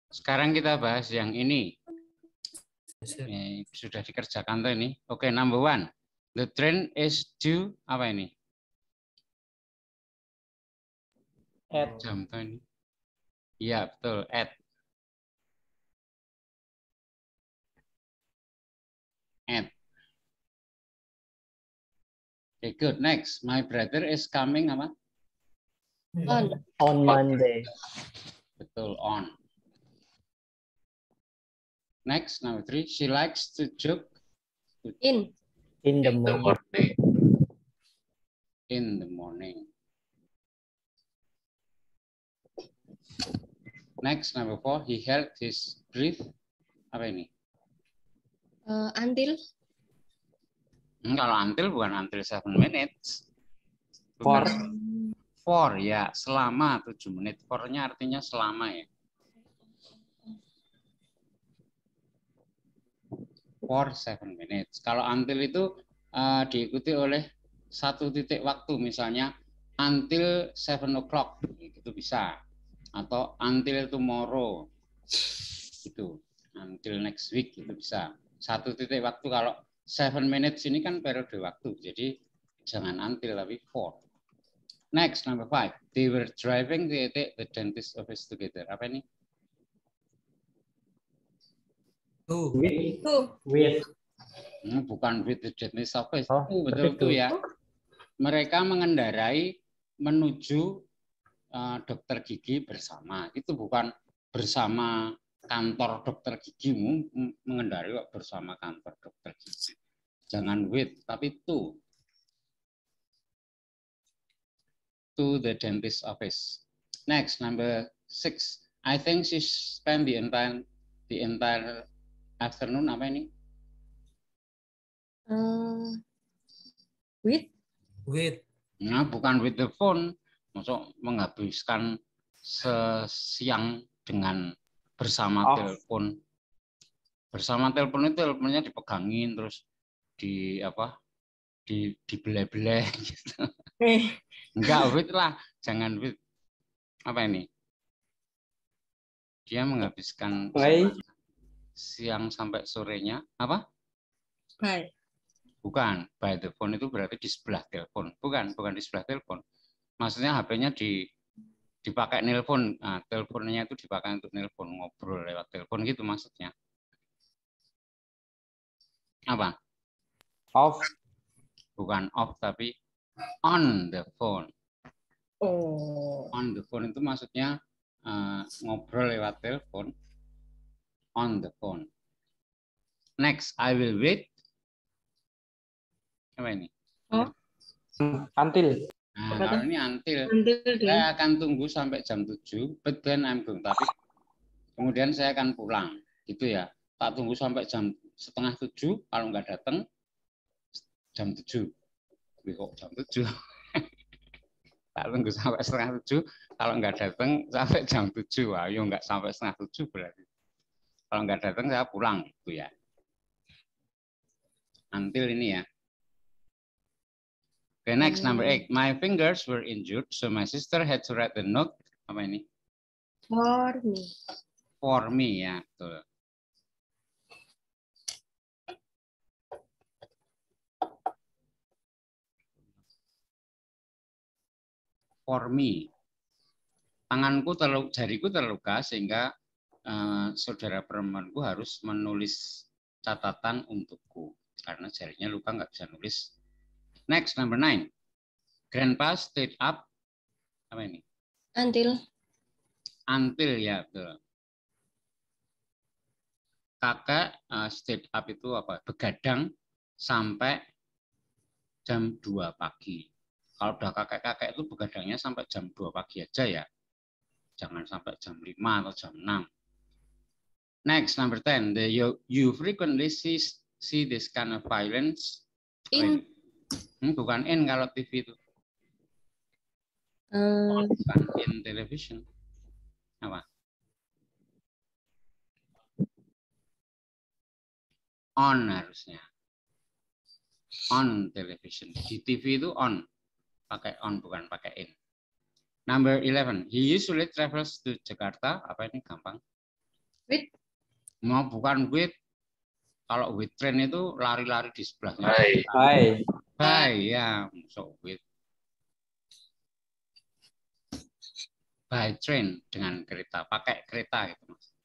Sekarang kita bahas yang ini. Sudah dikerjakan tuh ini. Oke, number 1. The train is due apa ini? At. Jam tuh ini. Iya, betul. At. Okay, good. Next, my brother is coming apa? On Monday. Betul, on. Next, number 3, she likes to jog In the morning. in the morning. Next, number 4, he held his breath. Apa ini? Until. Kalau until bukan until 7 minutes. For ya, selama 7 menit. For-nya artinya selama ya. For 7 minutes. Kalau until itu diikuti oleh satu titik waktu, misalnya until 7 o'clock, itu bisa. Atau until tomorrow, itu. Until next week, itu bisa. Satu titik waktu. Kalau 7 minutes ini kan periode waktu, jadi jangan until tapi for. Next, number 5. They were driving to the dentist office together. Apa ini? With. Bukan with the dentist office. Oh, Betul itu ya. Mereka mengendarai menuju dokter gigi bersama. Itu bukan bersama kantor dokter gigi, mengendarai bersama kantor dokter gigi. Jangan with, tapi to. To the dentist office. Next, number 6. I think she spent the entire afternoon. Apa ini? With. Nah, bukan with the phone. Maksud menghabiskan sesiang dengan bersama telepon. Bersama telepon itu teleponnya dipegangin terus dibeleh-beleh gitu. Enggak with lah, jangan with. Apa ini? Dia menghabiskan siang sampai sorenya. Apa? By. Bukan, by the phone itu berarti di sebelah telepon. Bukan di sebelah telepon. Maksudnya HP-nya dipakai nelpon. Nah, teleponnya itu dipakai untuk nelpon, ngobrol lewat telepon gitu maksudnya. Apa? Off. Bukan off tapi on the phone. Oh. On the phone itu maksudnya ngobrol lewat telepon. On the phone. Next, I will wait. Apa ini? Until. Nah, kalau ini until. Saya akan tunggu sampai jam 7, but then I'm going. Tapi kemudian saya akan pulang. Gitu ya. Tak tunggu sampai jam 6:30, kalau nggak datang, jam 7. Kok jam 7? Tak tunggu sampai 6:30, kalau nggak datang sampai jam 7. Ayo nggak sampai 6:30 berarti. Kalau nggak datang saya pulang. Gitu ya. Until ini ya. Okay, next, number 8. My fingers were injured, so my sister had to write the note. Apa ini? For me. For me, ya, betul. For me. Jariku terluka sehingga saudara perempuanku harus menulis catatan untukku. Karena jarinya luka nggak bisa nulis. Next, number 9. Grandpa stayed up. Apa ini? Until. Until, ya, betul. Kakek stayed up itu apa? Begadang sampai jam 2 pagi. Kalau udah kakek-kakek itu begadangnya sampai jam 2 pagi aja ya. Jangan sampai jam 5 atau jam 6. Next, number 10. You frequently see this kind of violence. In. Bukan in kalau TV itu. Bukan in television. Apa? On harusnya. On television. Di TV itu on. Pakai on, bukan pakai in. Number 11. He usually travels to Jakarta. Apa ini gampang? With. Mau bukan with. Kalau with train itu lari-lari di sebelahnya. By. By ya, so with. By train dengan kereta, pakai kereta gitu Mas.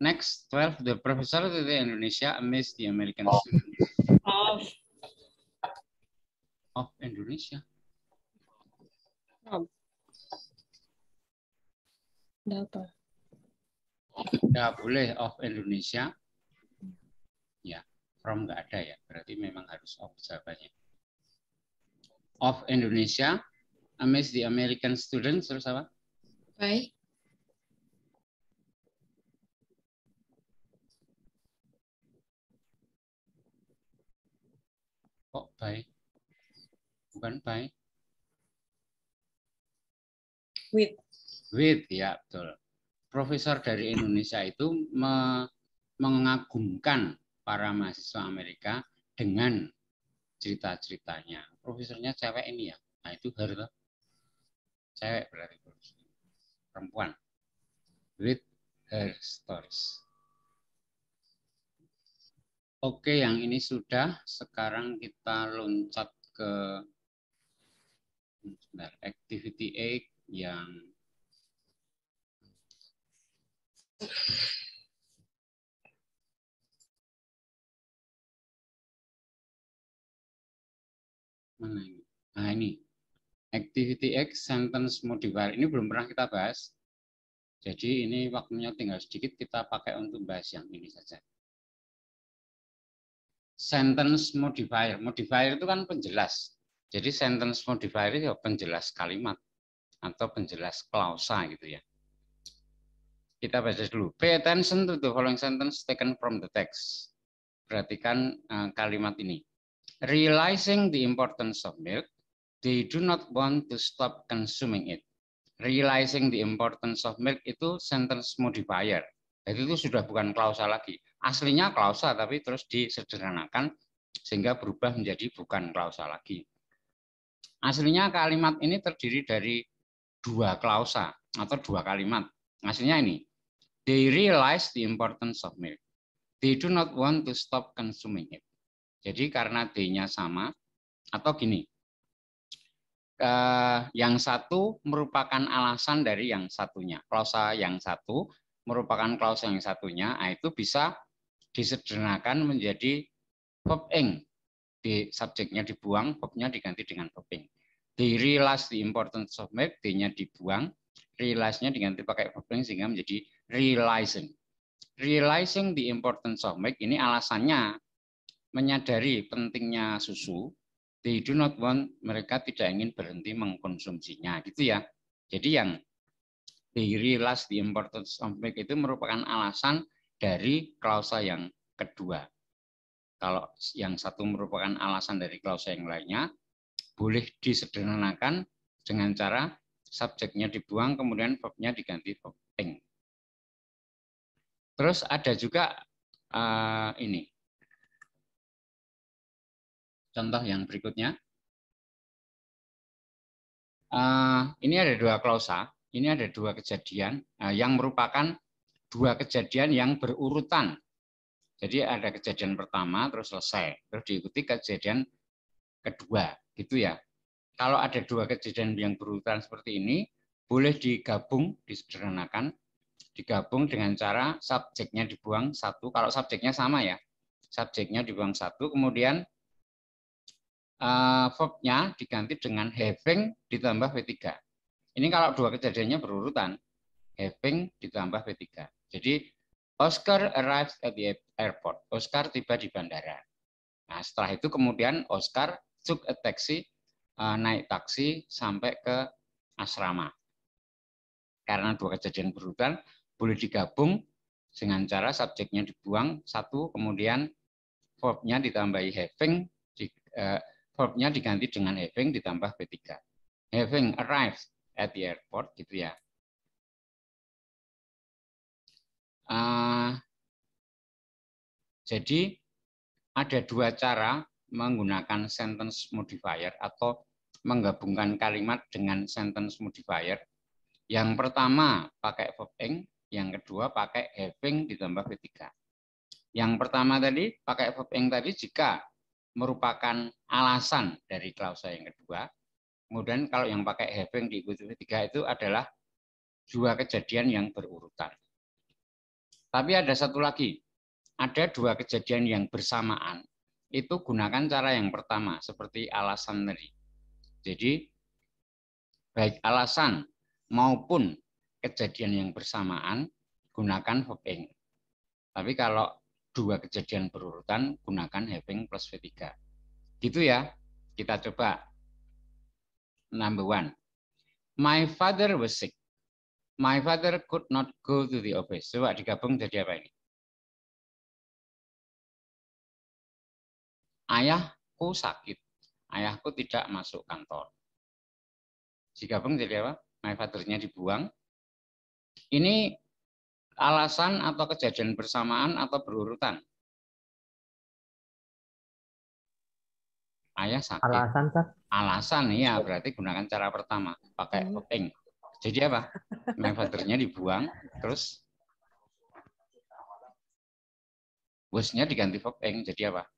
Next, 12, the professor of the Indonesia amazed the American students. Of Indonesia. Apa? Nggak boleh of Indonesia. Ya, from nggak ada ya. Berarti memang harus of jawabannya. Of Indonesia amazed the American students. Terus apa? By. Kok by? Bukan by. With. With, ya betul. Profesor dari Indonesia itu mengagumkan para mahasiswa Amerika dengan cerita-ceritanya. Profesornya cewek ini ya. Nah itu her. Cewek berarti perempuan. With her stories. Oke, yang ini sudah. Sekarang kita loncat ke activity 8 yang mana ini? Nah ini activity X sentence modifier. Ini belum pernah kita bahas. Jadi ini waktunya tinggal sedikit, kita pakai untuk bahas yang ini saja. Sentence modifier. Modifier itu kan penjelas. Jadi sentence modifier itu penjelas kalimat atau penjelas klausa gitu ya. Kita baca dulu. Pay attention to the following sentence taken from the text. Perhatikan kalimat ini. Realizing the importance of milk, they do not want to stop consuming it. Realizing the importance of milk itu sentence modifier. Jadi itu sudah bukan klausa lagi. Aslinya klausa tapi terus disederhanakan sehingga berubah menjadi bukan klausa lagi. Aslinya kalimat ini terdiri dari dua klausa atau dua kalimat. Aslinya ini. They realize the importance of milk. They do not want to stop consuming it. Jadi karena D-nya sama atau gini. Yang satu merupakan alasan dari yang satunya. Klausa yang satu merupakan klausa yang satunya, nah itu bisa disederhanakan menjadi verb ing. Di subjeknya dibuang, verbnya diganti dengan verb ing. They realize the importance of milk, D-nya dibuang, realize-nya diganti pakai verb ing sehingga menjadi realizing. Realizing the importance of milk ini alasannya menyadari pentingnya susu. They do not want, mereka tidak ingin berhenti mengkonsumsinya, gitu ya. Jadi yang they realize the importance of milk itu merupakan alasan dari klausa yang kedua. Kalau yang satu merupakan alasan dari klausa yang lainnya, boleh disederhanakan dengan cara subjeknya dibuang, kemudian verbnya diganti verb ing. Terus ada juga ini. Contoh yang berikutnya. Ini ada dua klausa, ini ada dua kejadian yang merupakan dua kejadian yang berurutan. Jadi ada kejadian pertama terus selesai, terus diikuti kejadian kedua, gitu ya. Kalau ada dua kejadian yang berurutan seperti ini, boleh digabung, disederhanakan, digabung dengan cara subjeknya dibuang satu. Kalau subjeknya sama ya, subjeknya dibuang satu, kemudian verbnya diganti dengan having ditambah V3. Ini kalau dua kejadiannya berurutan, having ditambah V3. Jadi Oscar arrived at the airport. Oscar tiba di bandara. Nah, setelah itu kemudian Oscar took a taxi, naik taksi sampai ke asrama. Karena dua kejadian berurutan, boleh digabung dengan cara subjeknya dibuang satu, kemudian verbnya ditambahi having, verbnya diganti dengan having ditambah V3. Having arrived at the airport, gitu ya. Jadi ada dua cara menggunakan sentence modifier atau menggabungkan kalimat dengan sentence modifier. Yang pertama pakai verb ing, Yang kedua pakai having ditambah V3. Yang pertama tadi pakai verb ing tadi jika merupakan alasan dari klausa yang kedua. Kemudian kalau yang pakai having diikuti V3 itu adalah dua kejadian yang berurutan. Tapi ada satu lagi. Ada dua kejadian yang bersamaan. Itu gunakan cara yang pertama seperti alasan tadi. Jadi baik alasan maupun kejadian yang bersamaan gunakan verb ing. Tapi kalau dua kejadian berurutan gunakan having plus V3. Gitu ya. Kita coba. Number 1. My father was sick. My father could not go to the office. Coba digabung jadi apa ini? Ayahku sakit. Ayahku tidak masuk kantor. Digabung jadi apa? My father-nya dibuang. Ini alasan atau kejadian bersamaan atau berurutan? Ayah sakit. Alasan, Sir. Alasan, ya berarti gunakan cara pertama. Pakai verb ing. Jadi apa? My father-nya dibuang, terus was-nya diganti verb ing. Jadi apa?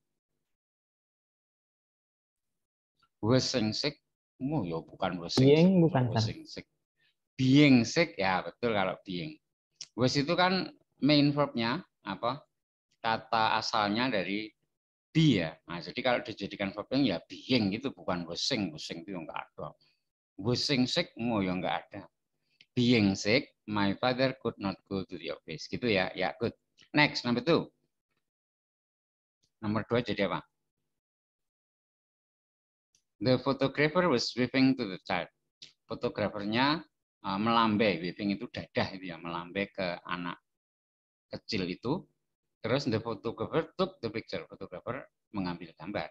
Was sick. Oh, ya bukan was sick. Being bukan, was Sir. sick. Being sick, ya betul kalau being. Was itu kan main verb-nya, apa? Kata asalnya dari be ya. Nah, jadi kalau dijadikan verb ing ya being itu bukan was sing. Was sing itu enggak ada. Was sick, oh ya enggak ada. Being sick, my father could not go to the office. Gitu ya. Ya, good. Next, number 2. Nomor 2 jadi apa? The photographer was waving to the child. Fotografernya melambai. Waving itu dadah itu ya, melambai ke anak kecil itu. Terus the photographer took the picture. Fotografer mengambil gambar.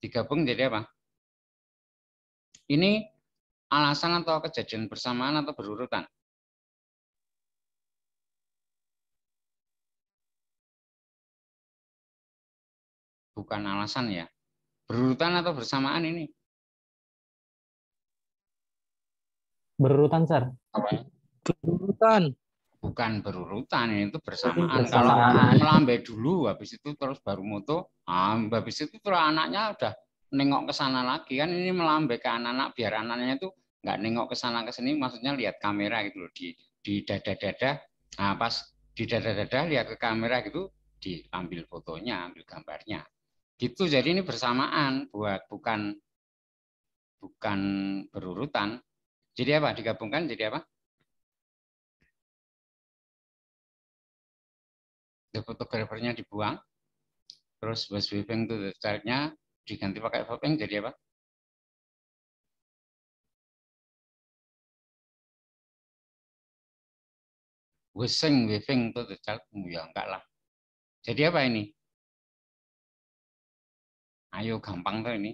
Digabung jadi apa? Ini alasan atau kejadian bersamaan atau berurutan? Bukan alasan ya. Berurutan atau bersamaan ini? Berurutan, Sir. Berurutan. Bukan berurutan, ini itu bersamaan. Bersamaan. Kalau melambai dulu, habis itu terus baru moto, habis itu terus anaknya udah nengok ke sana lagi. Kan ini melambai ke anak-anak, biar anaknya itu nggak nengok ke sana ke sini, maksudnya lihat kamera gitu loh, di dada-dada. Nah, pas di dada-dada lihat ke kamera gitu, diambil fotonya, ambil gambarnya. Gitu, jadi ini bersamaan, bukan berurutan. Jadi apa? Digabungkan jadi apa? The fotografernya dibuang, terus was waving to the child-nya diganti pakai verb ing jadi apa? Was waving to the child, ya enggak lah. Jadi apa ini? Ayo gampang tuh ini.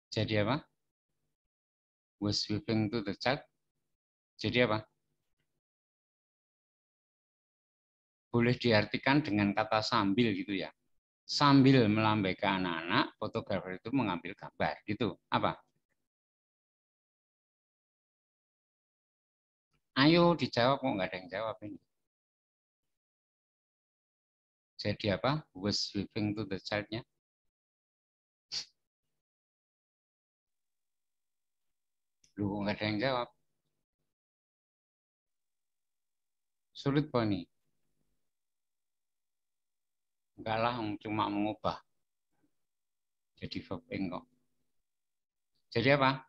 Jadi apa? Was waving to the child. Jadi apa? Boleh diartikan dengan kata sambil gitu ya. Sambil melambaikan anak-anak, fotografer itu mengambil gambar gitu. Apa? Ayo dijawab, kok nggak ada yang jawab ini. Jadi apa? Was waving to the child-nya. Lu nggak ada yang jawab. Sulit kok ini. Enggak lah, cuma mengubah. Jadi verb ing kok. Jadi apa?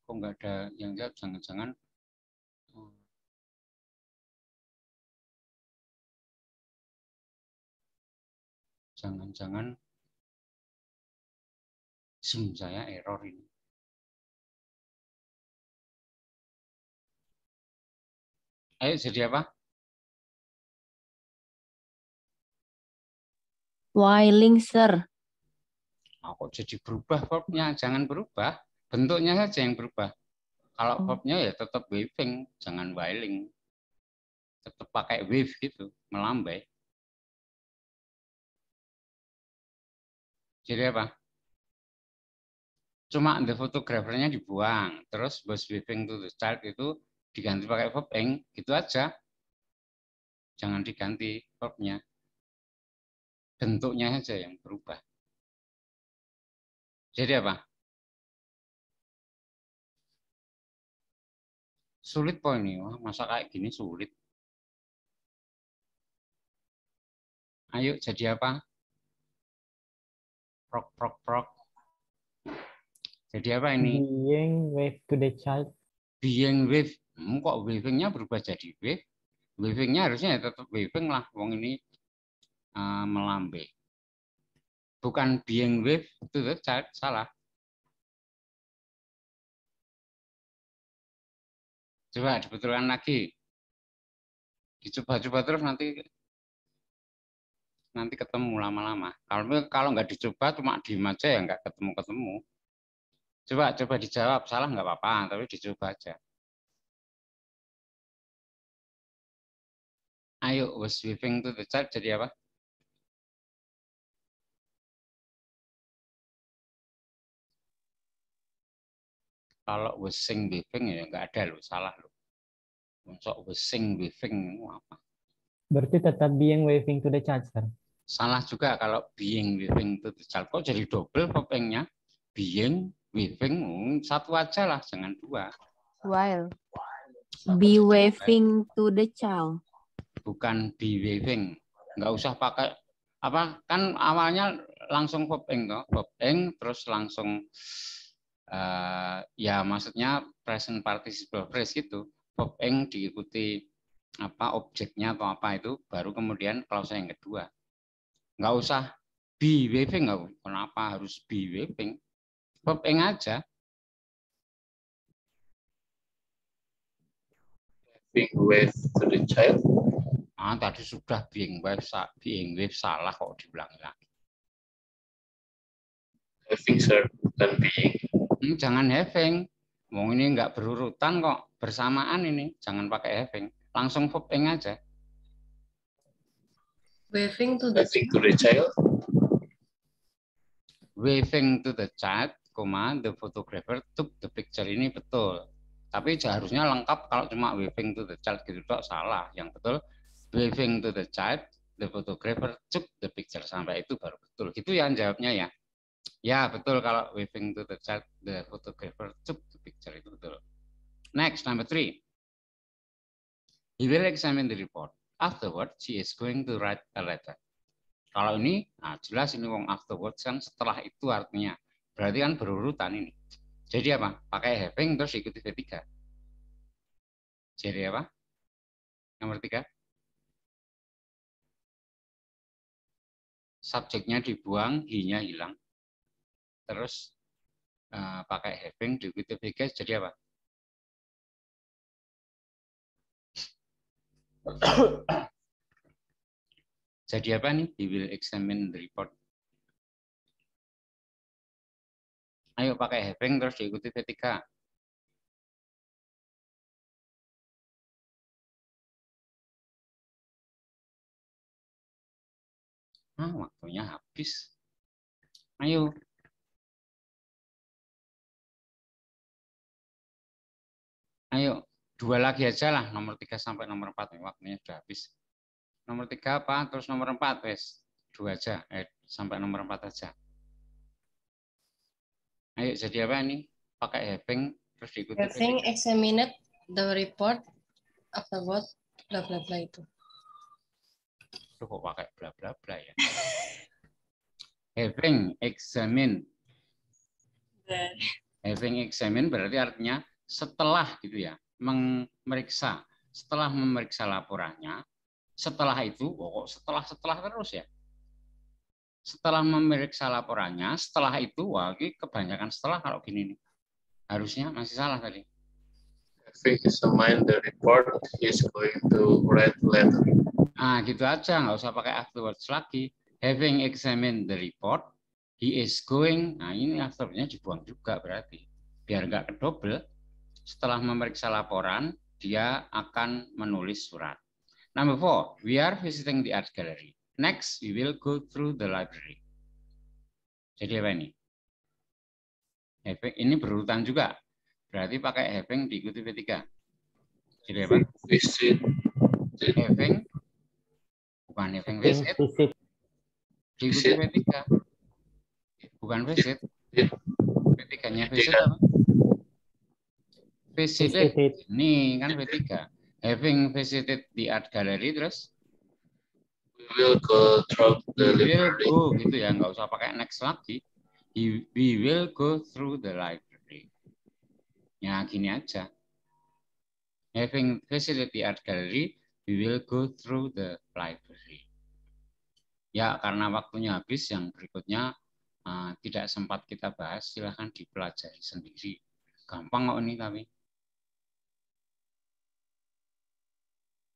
Kok nggak ada yang jawab? Jangan-jangan Zoom saya error ini. Ayo jadi apa? Wailing, Sir. Oh, kok jadi berubah verbnya? Jangan berubah. Bentuknya saja yang berubah. Kalau verbnya ya tetap waving, jangan wailing. Tetap pakai wave gitu, melambai. Jadi apa? Cuma the photographer-nya dibuang, terus was waving to the child itu diganti pakai verb ing, gitu aja. Jangan diganti verb-nya. Bentuknya saja yang berubah. Jadi apa? Sulit kok ini. Wah, masa kayak gini sulit. Ayo jadi apa? Prok. Jadi apa ini? Being wave to the child. Being wave. Kok waving-nya berubah jadi wave? Waving-nya harusnya ya tetap waving lah. Wong ini melambai. Bukan being wave to the child. Salah. Coba dibetulkan lagi. Dicoba-coba terus nanti ketemu lama-lama. Kalau nggak dicoba cuma diem aja ya nggak ketemu. Coba dijawab, salah nggak apa-apa, tapi dicoba aja. Ayo, was waving to the child jadi apa? Kalau was sing waving ya nggak ada loh, salah loh. Masuk was sing waving itu apa? Berarti tetap being waving to the child, sir. Salah juga kalau being waving to the child. Kok jadi double verb-nya? Being waving satu aja lah, jangan dua. While. Be waving to the child. Bukan be waving. Nggak usah pakai apa, kan awalnya langsung verb ing toh, verb ing terus langsung ya maksudnya present participle phrase gitu. Verb ing diikuti apa objeknya atau apa itu, baru kemudian klausa yang kedua. Nggak usah be waving, nggak. Kenapa harus be waving? Verb ing aja. Being wave to the child. Tadi sudah being wave salah kok diulangi lagi. Having, sir, dan being. Jangan having. Wong ini nggak berurutan kok, bersamaan ini. Jangan pakai having. Langsung verb ing aja. Waving to the Having to the child. Waving to the child, the photographer took the picture, ini betul. Tapi seharusnya lengkap, kalau cuma waving to the child gitu dok, salah. Yang betul waving to the child, the photographer took the picture, sampai itu baru betul. Gitu ya jawabnya ya. Ya betul, kalau waving to the child, the photographer took the picture, itu betul. Next, number 3. He will examine the report. Afterward, she is going to write a letter. Kalau ini, nah jelas ini wong afterwards kan setelah itu artinya. Berarti kan berurutan ini. Jadi apa? Pakai having terus ikuti V3. Jadi apa? Nomor 3. Subjeknya dibuang, he-nya hilang. Terus pakai having diikuti V3 jadi apa? Jadi apa nih? He will examine the report. Ayo pakai having terus diikuti V3. Waktunya habis. Ayo. Ayo, 2 lagi aja lah, nomor 3 sampai nomor 4. Waktunya sudah habis. Nomor 3 apa? Terus nomor 4, wes. 2 aja, sampai nomor 4 aja. Ayo, jadi apa ini? Pakai having, terus diikuti. Having examined the report afterward, bla bla bla itu. Tuh, kok pakai bla bla bla ya? Having examined. Having examined berarti artinya setelah gitu ya, memeriksa. Setelah memeriksa laporannya, setelah itu, kok setelah terus ya? Setelah memeriksa laporannya, setelah itu, wah ini kebanyakan setelah kalau gini nih. Harusnya masih salah tadi. Having examined the report, he is going to write letter. Nah, gitu aja, nggak usah pakai afterwards lagi. Having examined the report, he is going, nah ini afterwards-nya dibuang juga berarti. Biar nggak kedouble, setelah memeriksa laporan, dia akan menulis surat. Number 4, we are visiting the art gallery. Next, we will go through the library. Jadi apa ini? Having ini berurutan juga. Berarti pakai having diikuti V3. Jadi apa? Visit. Having bukan having visit, Visit. diikuti V3. Bukan visit. V3-nya visit apa? Visited. Visited. Ini kan V3. Having visited the art gallery, terus We will go through the we will library. go gitu ya, nggak usah pakai next lagi. We will go through the library. Ya gini aja. Having visited the art gallery, we will go through the library. Ya karena waktunya habis, yang berikutnya tidak sempat kita bahas, silahkan dipelajari sendiri. Gampang kok ini tapi.